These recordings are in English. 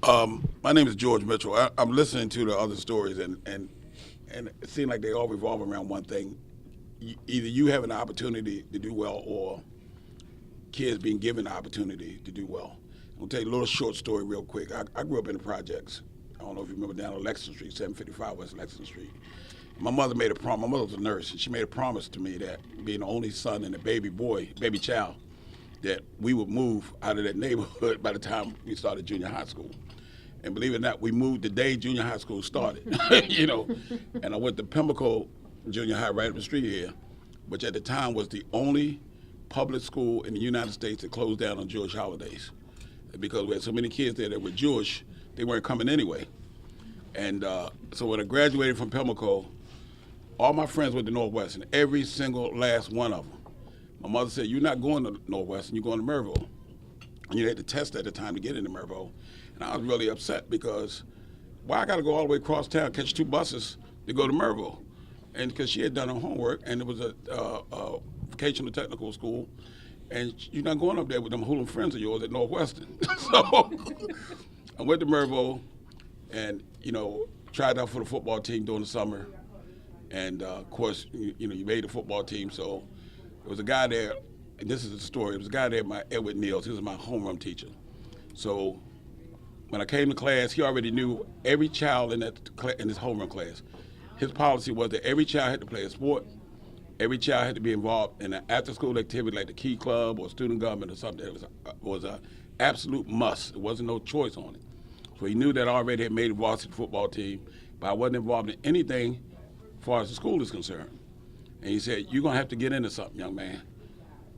My name is George Mitchell. I'm listening to the other stories, and it seems like they all revolve around one thing. Either you have an opportunity to do well, or kids being given the opportunity to do well. I'll tell you a little short story real quick. I grew up in the projects. I don't know if you remember down on Lexington Street, 755 West Lexington Street. My mother made a promise. My mother was a nurse, and she made a promise to me that being the only son and a baby child, that we would move out of that neighborhood by the time we started junior high school. And believe it or not, we moved the day junior high school started, you know. And I went to Pimlico Junior High right up the street here, which at the time was the only public school in the United States that closed down on Jewish holidays. Because we had so many kids there that were Jewish, they weren't coming anyway. And so when I graduated from Pimlico, all my friends went to Northwestern, every single last one of them. My mother said, "You're not going to Northwestern, you're going to Maryville." And you had to test at the time to get into Maryville. And I was really upset because why I got to go all the way across town, catch two buses to go to Maryville? And because she had done her homework, and it was a vocational technical school, and you're not going up there with them hoodlum friends of yours at Northwestern. So I went to Maryville and, tried out for the football team during the summer. And of course, you made the football team. So there was a guy there, and this is the story. There was a guy there, Edward Niels. He was my homeroom teacher. So when I came to class, he already knew every child in his homeroom class. His policy was that every child had to play a sport. Every child had to be involved in an after-school activity like the Key Club or student government or something. It was an absolute must. There wasn't no choice on it. So he knew that I already had made a varsity football team, but I wasn't involved in anything as far as the school is concerned. And he said, "You're going to have to get into something, young man."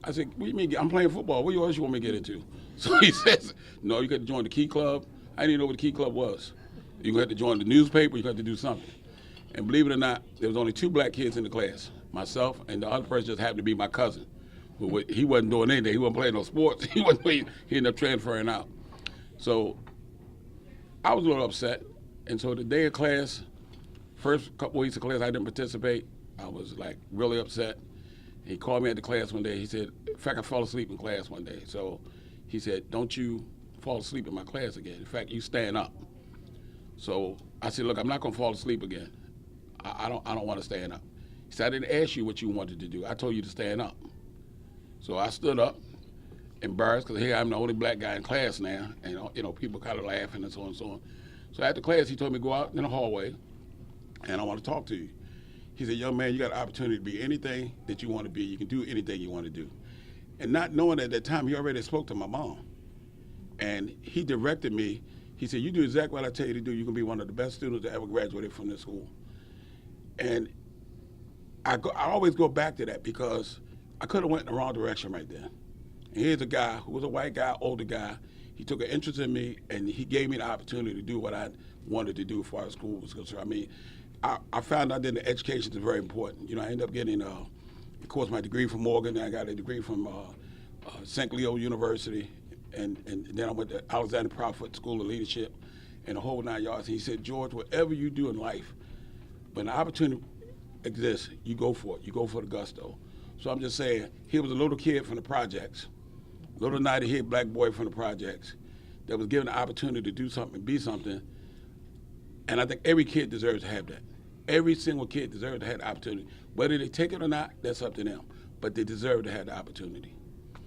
I said, "What do you mean? I'm playing football. What else you want me to get into?" So he says, "No, you got to join the Key Club." I didn't even know what the Key Club was. You had to join the newspaper. You had to do something. And believe it or not, there was only two black kids in the class, myself, and the other person just happened to be my cousin. He wasn't doing anything. He wasn't playing no sports. He ended up transferring out. So I was a little upset. And so the day of class, first couple weeks of class, I didn't participate. I was like really upset. He called me at the class one day. He said, in fact, I fell asleep in class one day. So he said, "Don't you fall asleep in my class again. In fact, you stand up." So I said, "Look, I'm not going to fall asleep again. I don't want to stand up." He said, "I didn't ask you what you wanted to do. I told you to stand up." So I stood up, embarrassed, because here I'm the only black guy in class now, and people kind of laughing and so on and so on. So after class, he told me to go out in the hallway, and I want to talk to you. He said, "Young man, you got an opportunity to be anything that you want to be. You can do anything you want to do." And not knowing at that time, he already spoke to my mom. And he directed me. He said, "You do exactly what I tell you to do. You can be one of the best students that ever graduated from this school." And I always go back to that because I could have went in the wrong direction right then. And here's a guy who was a white guy, older guy. He took an interest in me, and he gave me the opportunity to do what I wanted to do as far as school was concerned. I mean, I found out that education is very important. I ended up getting, of course, my degree from Morgan, and I got a degree from St. Leo University, and then I went to Alexander Proudfoot School of Leadership, and the whole 9 yards. And he said, "George, whatever you do in life, when the opportunity exists, you go for it. You go for the gusto." So I'm just saying, he was a little kid from the projects, little 90-head black boy from the projects that was given the opportunity to do something, be something. And I think every kid deserves to have that. Every single kid deserves to have the opportunity. Whether they take it or not, that's up to them. But they deserve to have the opportunity.